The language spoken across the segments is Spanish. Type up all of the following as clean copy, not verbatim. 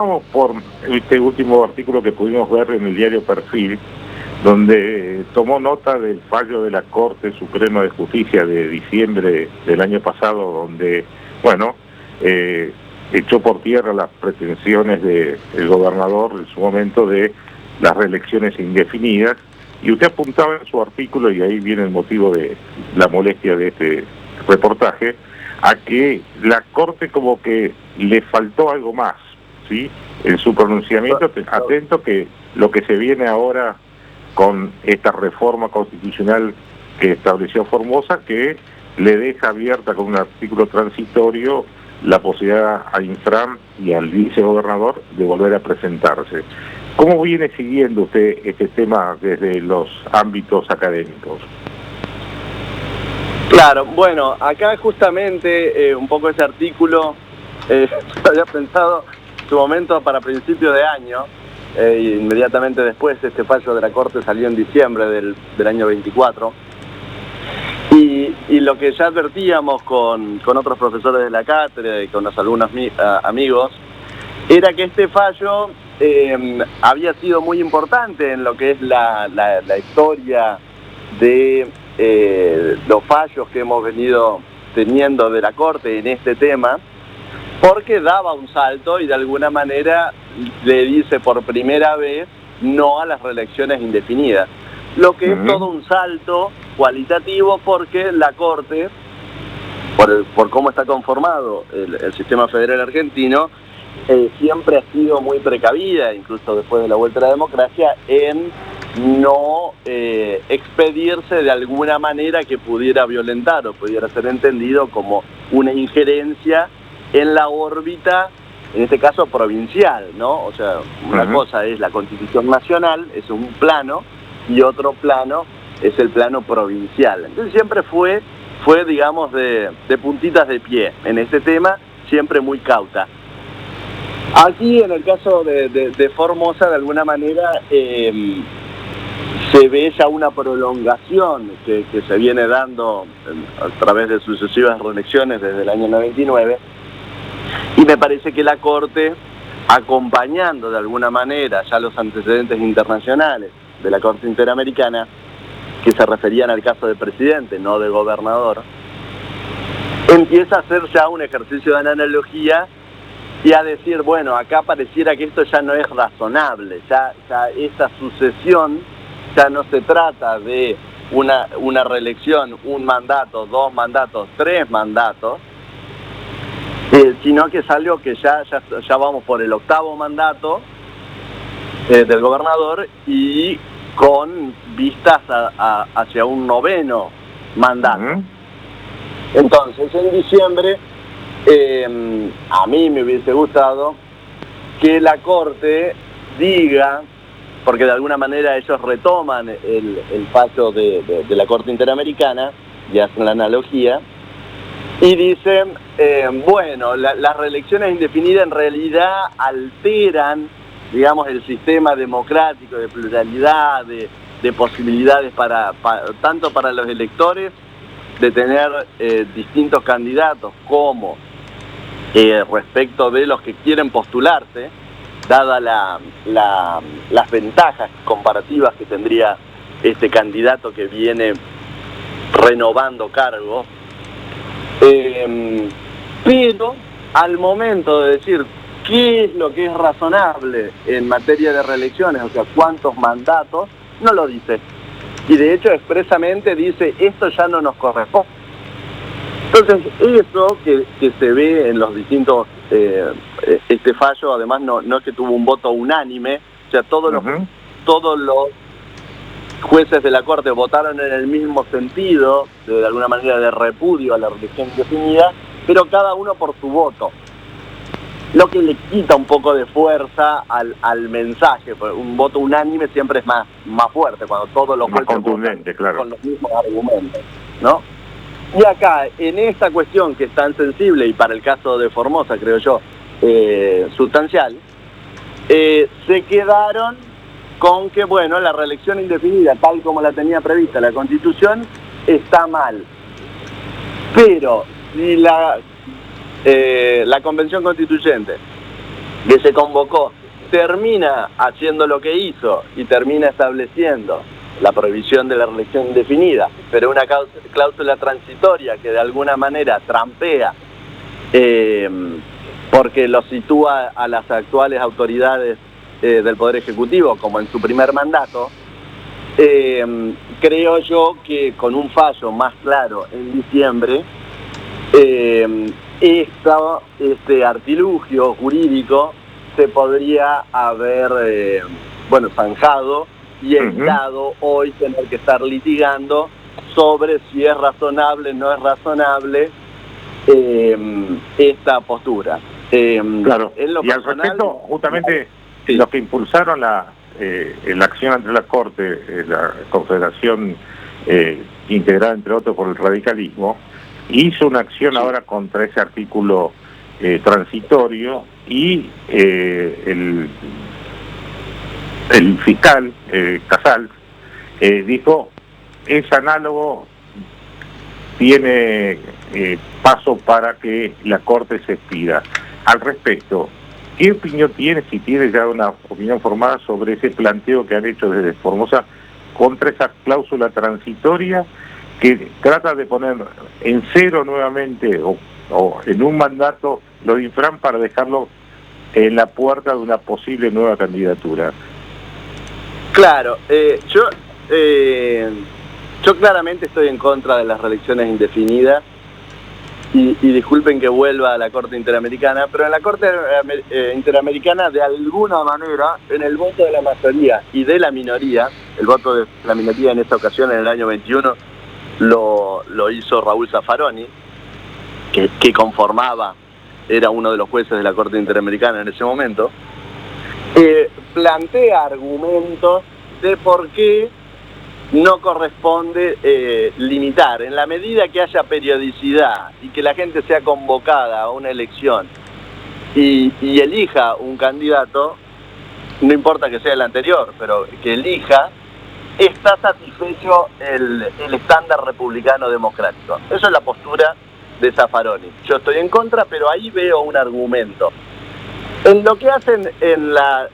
Vamos por este último artículo que pudimos ver en el diario Perfil, donde tomó nota del fallo de la Corte Suprema de Justicia de diciembre del año pasado, donde, bueno, echó por tierra las pretensiones del gobernador en su momento de las reelecciones indefinidas, y usted apuntaba en su artículo, y ahí viene el motivo de la molestia de este reportaje, a que la Corte como que le faltó algo más, ¿sí? En su pronunciamiento, atento que lo que se viene ahora con esta reforma constitucional que estableció Formosa, que le deja abierta con un artículo transitorio la posibilidad a Infram y al vicegobernador de volver a presentarse. ¿Cómo viene siguiendo usted este tema desde los ámbitos académicos? Claro, bueno, acá justamente un poco ese artículo había pensado en su momento para principios de año, inmediatamente después este fallo de la Corte salió en diciembre del año 24, y lo que ya advertíamos con otros profesores de la cátedra y con los alumnos amigos, era que este fallo había sido muy importante en lo que es la historia de los fallos que hemos venido teniendo de la Corte en este tema, porque daba un salto y de alguna manera le dice por primera vez no a las reelecciones indefinidas, lo que es todo un salto cualitativo, porque la Corte, por cómo está conformado el sistema federal argentino, siempre ha sido muy precavida, incluso después de la vuelta a la democracia, en no expedirse de alguna manera que pudiera violentar o pudiera ser entendido como una injerencia en la órbita, en este caso provincial, ¿no? O sea, una cosa es la Constitución Nacional, es un plano, y otro plano es el plano provincial. Entonces siempre fue digamos, de puntitas de pie en este tema, siempre muy cauta. Aquí, en el caso de Formosa, de alguna manera se ve ya una prolongación que se viene dando a través de sucesivas reelecciones desde el año 99, y me parece que la Corte, acompañando de alguna manera ya los antecedentes internacionales de la Corte Interamericana, que se referían al caso de presidente, no de gobernador, empieza a hacer ya un ejercicio de analogía y a decir, bueno, acá pareciera que esto ya no es razonable, ya esta sucesión ya no se trata de una reelección, un mandato, dos mandatos, tres mandatos, sino que es algo que ya vamos por el octavo mandato del gobernador y con vistas hacia un noveno mandato. Entonces, en diciembre, a mí me hubiese gustado que la Corte diga, porque de alguna manera ellos retoman el fallo de la Corte Interamericana y hacen la analogía, y dicen, bueno, las reelecciones indefinidas en realidad alteran, digamos, el sistema democrático de pluralidad, de posibilidades tanto para los electores de tener distintos candidatos, como respecto de los que quieren postularse, dada las ventajas comparativas que tendría este candidato que viene renovando cargo. Pero al momento de decir qué es lo que es razonable en materia de reelecciones, o sea, cuántos mandatos, no lo dice. Y de hecho expresamente dice, esto ya no nos corresponde. Entonces, eso que se ve en los distintos, este fallo, además no es que tuvo un voto unánime, o sea, todos los jueces de la Corte votaron en el mismo sentido, de alguna manera de repudio a la reelección indefinida, pero cada uno por su voto. Lo que le quita un poco de fuerza al mensaje, porque un voto unánime siempre es más fuerte, cuando todos los jueces votan claro, con los mismos argumentos, ¿no? Y acá, en esta cuestión que es tan sensible, y para el caso de Formosa, creo yo, sustancial, se quedaron con que, bueno, la reelección indefinida, tal como la tenía prevista la Constitución, está mal. Pero si la Convención Constituyente que se convocó termina haciendo lo que hizo y termina estableciendo la prohibición de la reelección indefinida, pero una cláusula transitoria que de alguna manera trampea, porque lo sitúa a las actuales autoridades del Poder Ejecutivo como en su primer mandato, creo yo que con un fallo más claro en diciembre, este artilugio jurídico se podría haber zanjado y evitado hoy tener que estar litigando sobre si es razonable o no es razonable esta postura. Claro, en lo y al personal, respecto, justamente sí, los que impulsaron la acción ante la Corte, la Confederación integrada entre otros por el radicalismo, hizo una acción ahora contra ese artículo transitorio y el fiscal Casals dijo es análogo, tiene paso para que la Corte se expida. Al respecto, ¿qué opinión tiene, si tiene ya una opinión formada sobre ese planteo que han hecho desde Formosa contra esa cláusula transitoria que trata de poner en cero nuevamente o en un mandato lo de Infran para dejarlo en la puerta de una posible nueva candidatura? Claro, yo claramente estoy en contra de las reelecciones indefinidas y disculpen que vuelva a la Corte Interamericana, pero en la Corte Interamericana de alguna manera, en el voto de la mayoría y de la minoría, el voto de la minoría en esta ocasión en el año 21 lo hizo Raúl Zaffaroni, que conformaba, era uno de los jueces de la Corte Interamericana en ese momento, plantea argumentos de por qué no corresponde limitar. En la medida que haya periodicidad y que la gente sea convocada a una elección y elija un candidato, no importa que sea el anterior, pero que elija, está satisfecho el estándar republicano democrático. Esa es la postura de Zaffaroni. Yo estoy en contra, pero ahí veo un argumento. En lo que hacen en la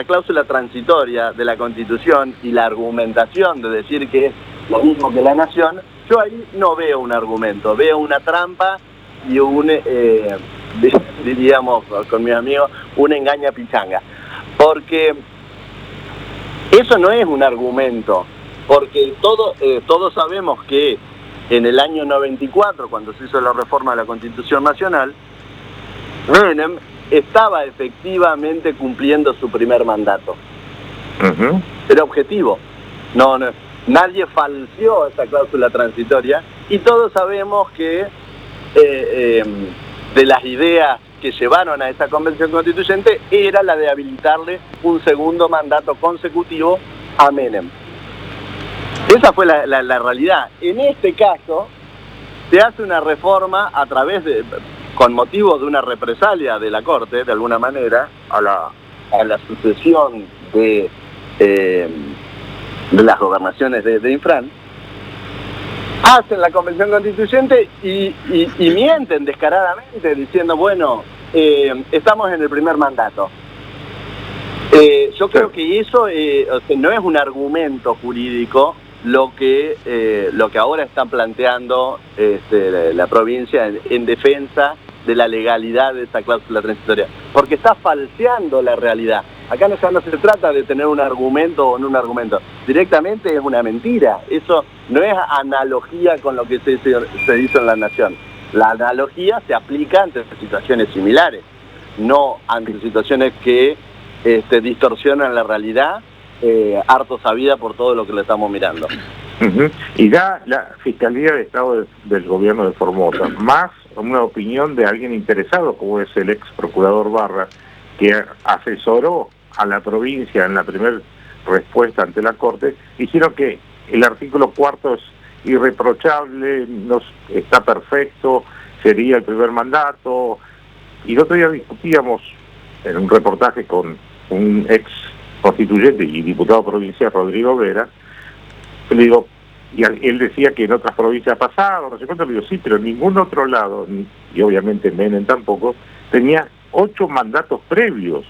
cláusula transitoria de la Constitución y la argumentación de decir que es lo mismo que la nación, yo ahí no veo un argumento, veo una trampa y diríamos con mis amigos, una engaña pichanga. Porque eso no es un argumento, porque todos sabemos que en el año 94, cuando se hizo la reforma de la Constitución Nacional, Menem estaba efectivamente cumpliendo su primer mandato. Era objetivo. Nadie falseó esa cláusula transitoria y todos sabemos que de las ideas que llevaron a esa convención constituyente era la de habilitarle un segundo mandato consecutivo a Menem. Esa fue la realidad. En este caso, se hace una reforma a través con motivo de una represalia de la Corte, de alguna manera, a la sucesión de las gobernaciones de Infran, hacen la convención constituyente y mienten descaradamente diciendo, bueno, estamos en el primer mandato. Yo creo que eso no es un argumento jurídico lo que ahora están planteando la provincia en defensa de la legalidad de esta cláusula transitoria, porque está falseando la realidad. Acá no se trata de tener un argumento o no un argumento, directamente es una mentira. Eso no es analogía con lo que se hizo en la Nación. La analogía se aplica ante situaciones similares, no ante situaciones que distorsionan la realidad, harto sabida por todo lo que le estamos mirando. Y ya la Fiscalía de Estado del Gobierno de Formosa, más una opinión de alguien interesado, como es el ex procurador Barra, que asesoró a la provincia en la primera respuesta ante la Corte, dijeron que el artículo 4 es irreprochable, no está perfecto, sería el primer mandato. Y el otro día discutíamos en un reportaje con un ex constituyente y diputado provincial, Rodrigo Vera, le digo, y él decía que en otras provincias ha pasado, no sé cuánto, le digo, sí, pero en ningún otro lado, y obviamente Menem tampoco, tenía 8 mandatos previos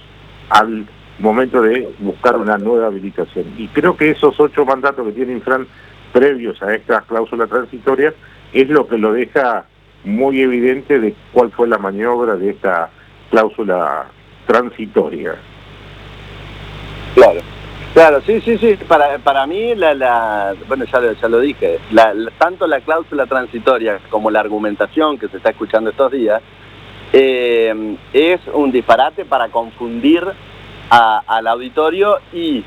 al momento de buscar una nueva habilitación. Y creo que esos 8 mandatos que tiene Infran previos a esta cláusula transitoria es lo que lo deja muy evidente de cuál fue la maniobra de esta cláusula transitoria. Claro, sí. Para mí, bueno, ya lo dije, tanto la cláusula transitoria como la argumentación que se está escuchando estos días es un disparate para confundir al auditorio y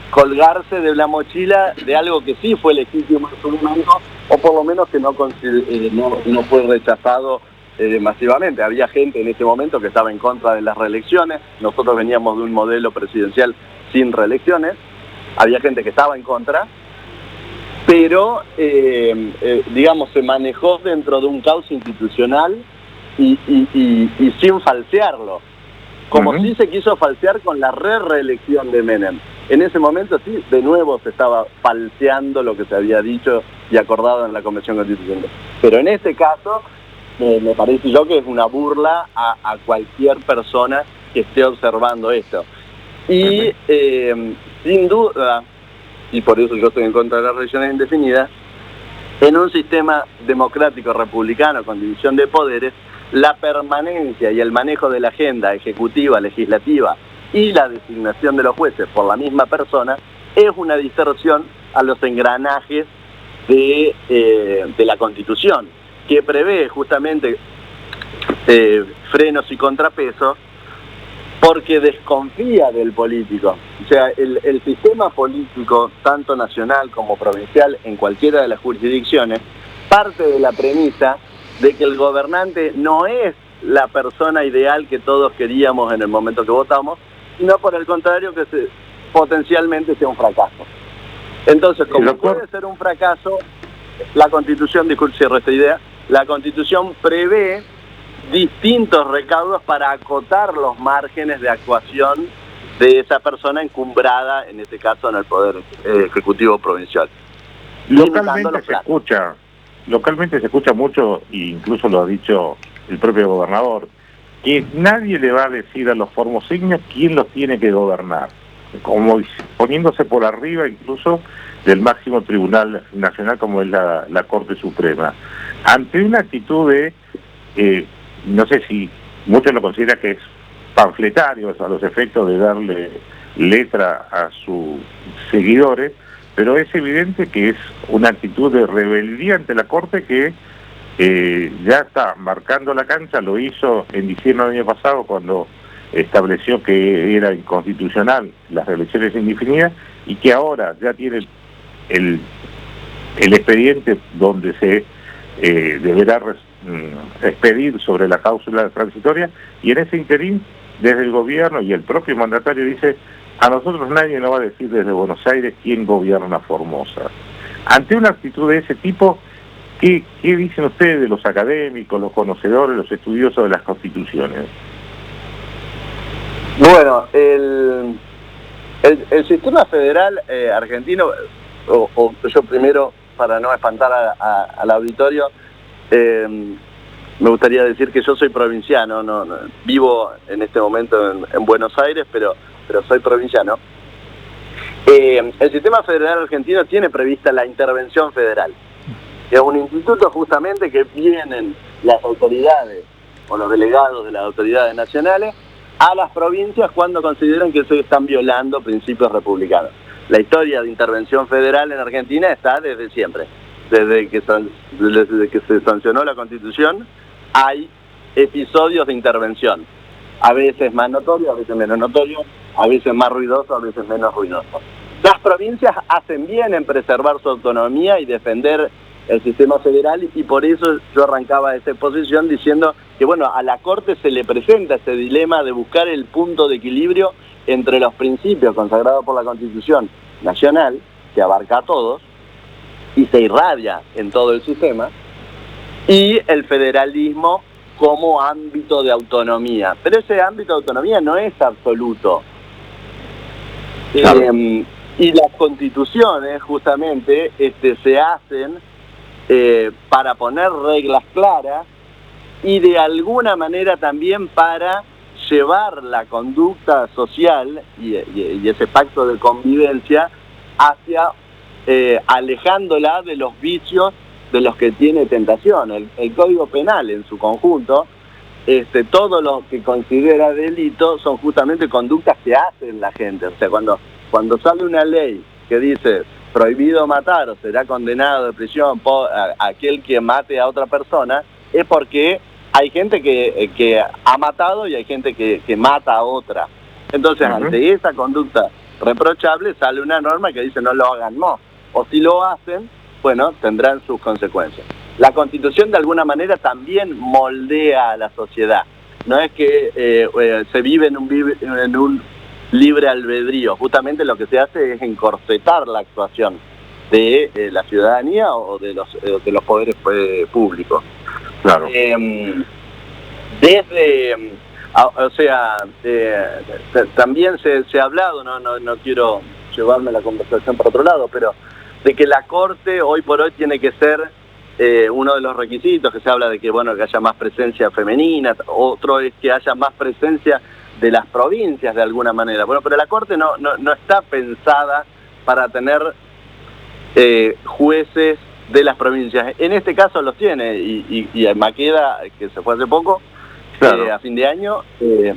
colgarse de la mochila de algo que sí fue legítimo en su momento, o por lo menos que no fue rechazado masivamente. Había gente en ese momento que estaba en contra de las reelecciones. Nosotros veníamos de un modelo presidencial sin reelecciones. Había gente que estaba en contra, pero digamos, se manejó dentro de un caos institucional y sin falsearlo, como sí se quiso falsear con la reelección de Menem. En ese momento sí, de nuevo se estaba falseando lo que se había dicho y acordado en la Convención Constitucional. Pero en este caso, me parece yo que es una burla a cualquier persona que esté observando esto. Y sin duda, y por eso yo estoy en contra de las reelecciones indefinidas, en un sistema democrático republicano con división de poderes, la permanencia y el manejo de la agenda ejecutiva, legislativa y la designación de los jueces por la misma persona es una distorsión a los engranajes de la Constitución, que prevé justamente frenos y contrapesos, porque desconfía del político. O sea, el sistema político, tanto nacional como provincial, en cualquiera de las jurisdicciones, parte de la premisa de que el gobernante no es la persona ideal que todos queríamos en el momento que votamos, sino por el contrario que potencialmente sea un fracaso. Entonces, como puede ser un fracaso, la Constitución, disculpe, cierro esta idea, la Constitución prevé distintos recaudos para acotar los márgenes de actuación de esa persona encumbrada, en este caso en el Poder Ejecutivo Provincial. Localmente se escucha mucho, e incluso lo ha dicho el propio gobernador, que nadie le va a decir a los formoseños quién los tiene que gobernar, como poniéndose por arriba incluso del máximo tribunal nacional como es la Corte Suprema, ante una actitud de no sé si muchos lo consideran que es panfletario a los efectos de darle letra a sus seguidores, pero es evidente que es una actitud de rebeldía ante la Corte que ya está marcando la cancha. Lo hizo en diciembre del año pasado cuando estableció que era inconstitucional las reelecciones indefinidas y que ahora ya tiene el expediente donde se deberá expedir sobre la cláusula transitoria, y en ese interín desde el gobierno y el propio mandatario dice: a nosotros nadie nos va a decir desde Buenos Aires quién gobierna Formosa. Ante una actitud de ese tipo, ¿qué dicen ustedes de los académicos, los conocedores, los estudiosos de las constituciones? Bueno, el sistema federal argentino, o yo primero, para no espantar al auditorio, me gustaría decir que yo soy provinciano, no vivo en este momento en Buenos Aires, pero soy provinciano. El sistema federal argentino tiene prevista la intervención federal. Es un instituto justamente que vienen las autoridades o los delegados de las autoridades nacionales a las provincias cuando consideran que se están violando principios republicanos. La historia de intervención federal en Argentina está desde siempre. Desde que se sancionó la Constitución, hay episodios de intervención. A veces más notorios, a veces menos notorios, a veces más ruidosos, a veces menos ruidosos. Las provincias hacen bien en preservar su autonomía y defender el sistema federal, y por eso yo arrancaba esa exposición diciendo que, bueno, a la Corte se le presenta este dilema de buscar el punto de equilibrio entre los principios consagrados por la Constitución Nacional, que abarca a todos, y se irradia en todo el sistema, y el federalismo como ámbito de autonomía. Pero ese ámbito de autonomía no es absoluto. Claro. Y las constituciones justamente se hacen para poner reglas claras y de alguna manera también para llevar la conducta social y ese pacto de convivencia hacia alejándola de los vicios de los que tiene tentación. El Código Penal en su conjunto, todo lo que considera delito son justamente conductas que hacen la gente. O sea, cuando sale una ley que dice prohibido matar o será condenado de prisión por aquel que mate a otra persona, es porque hay gente que ha matado y hay gente que mata a otra. Entonces, ante esa conducta reprochable sale una norma que dice no lo hagan más. O si lo hacen, bueno, tendrán sus consecuencias. La Constitución de alguna manera también moldea a la sociedad. No es que se vive en un libre albedrío. Justamente lo que se hace es encorsetar la actuación de la ciudadanía o de los poderes públicos. Claro. También se ha hablado, no quiero llevarme la conversación por otro lado, pero de que la Corte hoy por hoy tiene que ser uno de los requisitos, que se habla de que, bueno, que haya más presencia femenina, otro es que haya más presencia de las provincias de alguna manera. Bueno, pero la Corte no está pensada para tener jueces de las provincias. En este caso los tiene, y Maqueda, que se fue hace poco, claro, a fin de año,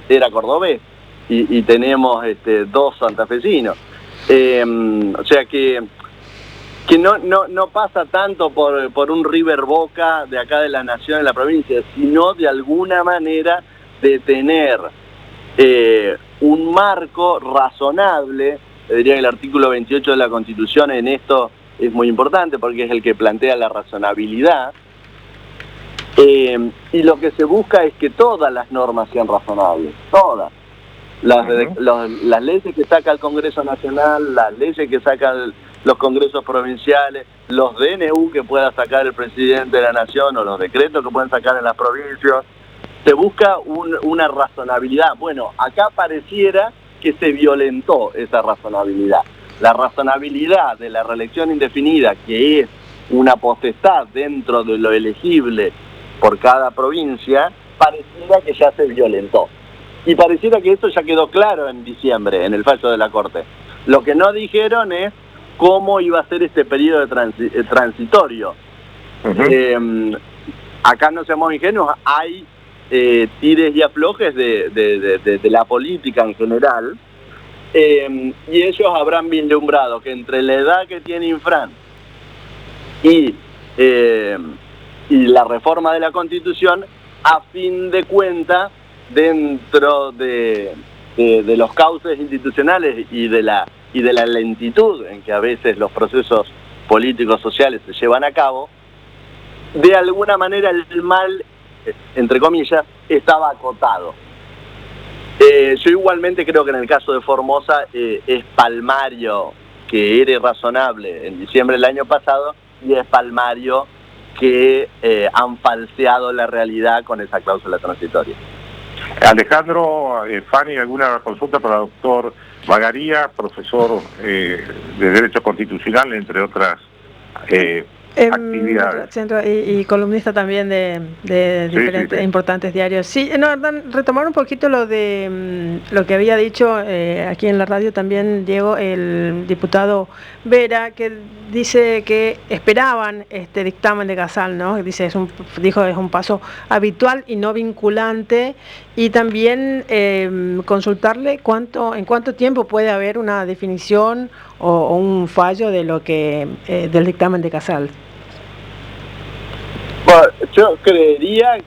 era cordobés, y tenemos 2 santafesinos. O sea que no pasa tanto por un River Boca de acá de la nación, de la provincia, sino de alguna manera de tener un marco razonable. Diría que el artículo 28 de la Constitución en esto es muy importante porque es el que plantea la razonabilidad, y lo que se busca es que todas las normas sean razonables, todas. Las leyes que saca el Congreso Nacional, las leyes que sacan los congresos provinciales, los DNU que pueda sacar el presidente de la Nación o los decretos que pueden sacar en las provincias, se busca una razonabilidad. Bueno, acá pareciera que se violentó esa razonabilidad. La razonabilidad de la reelección indefinida, que es una potestad dentro de lo elegible por cada provincia, pareciera que ya se violentó. Y pareciera que eso ya quedó claro en diciembre, en el fallo de la Corte. Lo que no dijeron es cómo iba a ser este periodo transitorio. Acá no seamos ingenuos, hay tires y aflojes de la política en general, y ellos habrán vislumbrado que entre la edad que tiene Infran y la reforma de la Constitución, a fin de cuentas, dentro de los cauces institucionales y de la lentitud en que a veces los procesos políticos sociales se llevan a cabo, de alguna manera el mal, entre comillas, estaba acotado. Yo igualmente creo que en el caso de Formosa es palmario que era irrazonable en diciembre del año pasado, y es palmario que han falseado la realidad con esa cláusula transitoria. Alejandro, Fanny, ¿alguna consulta para el doctor Bagaría, profesor de Derecho Constitucional, entre otras actividades? Y columnista también de diferentes importantes diarios. Sí, retomar un poquito lo que había dicho aquí en la radio también, Diego, el diputado Vera, que dice que esperaban este dictamen de Casal, ¿no? Dice es un paso habitual y no vinculante, y también consultarle en cuánto tiempo puede haber una definición o un fallo de lo que del dictamen de Casal. Bueno, yo creería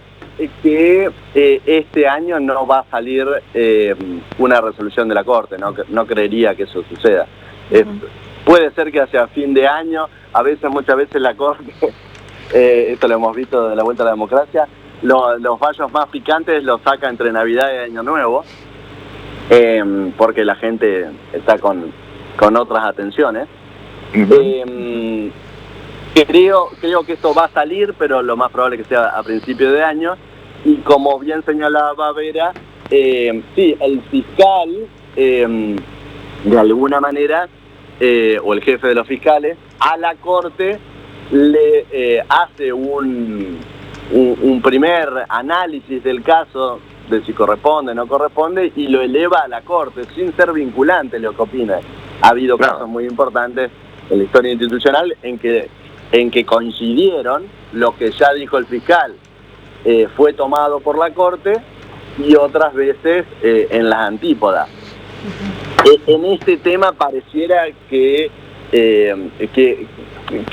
que este año no va a salir una resolución de la Corte, no creería que eso suceda. Puede ser que hacia fin de año, muchas veces la Corte, esto lo hemos visto de la vuelta a la democracia, los fallos más picantes los saca entre Navidad y Año Nuevo, porque la gente está con otras atenciones. Creo que esto va a salir, pero lo más probable es que sea a principio de año, y como bien señalaba Vera, sí, el fiscal, de alguna manera, o el jefe de los fiscales, a la Corte le hace un un primer análisis del caso, de si corresponde o no corresponde, y lo eleva a la Corte, sin ser vinculante lo que opine. Ha habido casos muy importantes en la historia institucional en que coincidieron lo que ya dijo el fiscal, fue tomado por la Corte, y otras veces en las antípodas. En este tema pareciera que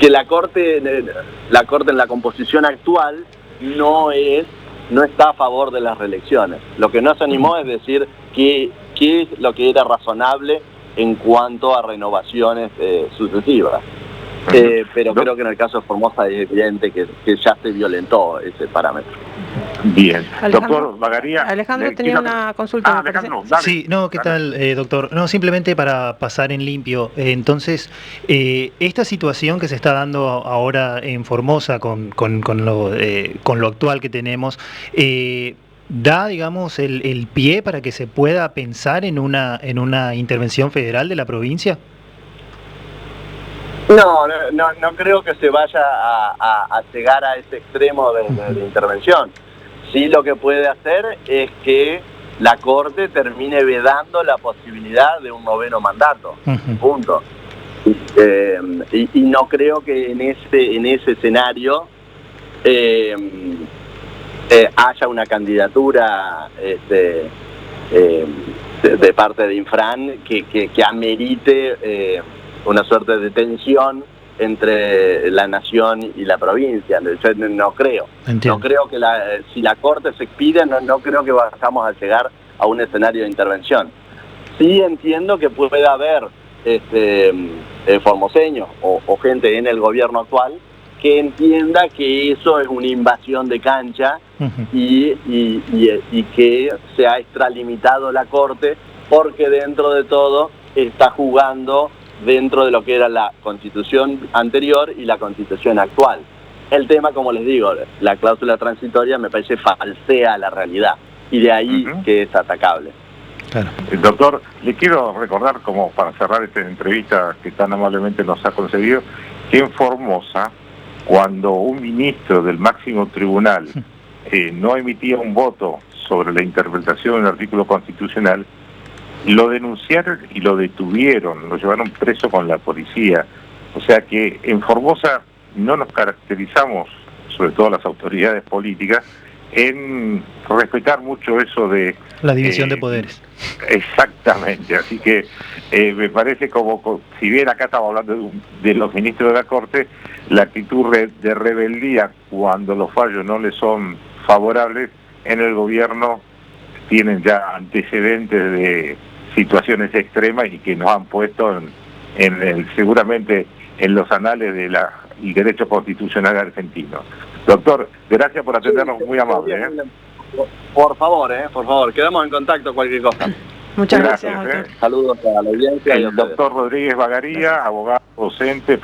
la Corte en la composición actual no está a favor de las reelecciones. Lo que no se animó es decir qué es lo que era razonable en cuanto a renovaciones sucesivas. Pero creo que en el caso de Formosa es evidente que ya se violentó ese parámetro. Bien. Alejandro, doctor Bagaría. Alejandro tenía una consulta. Alejandro, sí, no, ¿qué tal, doctor? No, simplemente para pasar en limpio. Entonces, esta situación que se está dando ahora en Formosa con lo actual que tenemos, ¿da, digamos, el pie para que se pueda pensar en una intervención federal de la provincia? No creo que se vaya a llegar a ese extremo de intervención. Sí, lo que puede hacer es que la Corte termine vedando la posibilidad de un noveno mandato. Punto. Y no creo que en ese escenario haya una candidatura de parte de Infran que amerite una suerte de tensión entre la nación y la provincia. Yo no creo. Entiendo. No creo que si la Corte se expide, no creo que vayamos a llegar a un escenario de intervención. Sí entiendo que pueda haber formoseños o gente en el gobierno actual que entienda que eso es una invasión de cancha y que se ha extralimitado la Corte porque dentro de todo está jugando dentro de lo que era la Constitución anterior y la Constitución actual. El tema, como les digo, la cláusula transitoria me parece falsea la realidad y de ahí que es atacable. Claro. Doctor, le quiero recordar, como para cerrar esta entrevista que tan amablemente nos ha concedido, que en Formosa, cuando un ministro del máximo tribunal no emitía un voto sobre la interpretación del artículo constitucional, lo denunciaron y lo detuvieron, lo llevaron preso con la policía. O sea que en Formosa no nos caracterizamos, sobre todo las autoridades políticas, en respetar mucho eso de... La división de poderes. Exactamente, así que me parece como, si bien acá estamos hablando de los ministros de la Corte, la actitud de rebeldía cuando los fallos no les son favorables, en el gobierno tienen ya antecedentes de situaciones extremas y que nos han puesto seguramente en los anales del derecho constitucional argentino. Doctor, gracias por atendernos, muy amable. Por favor, quedamos en contacto cualquier cosa. Muchas gracias doctor. Saludos a la audiencia. El doctor Rodríguez Bagaría, abogado, docente.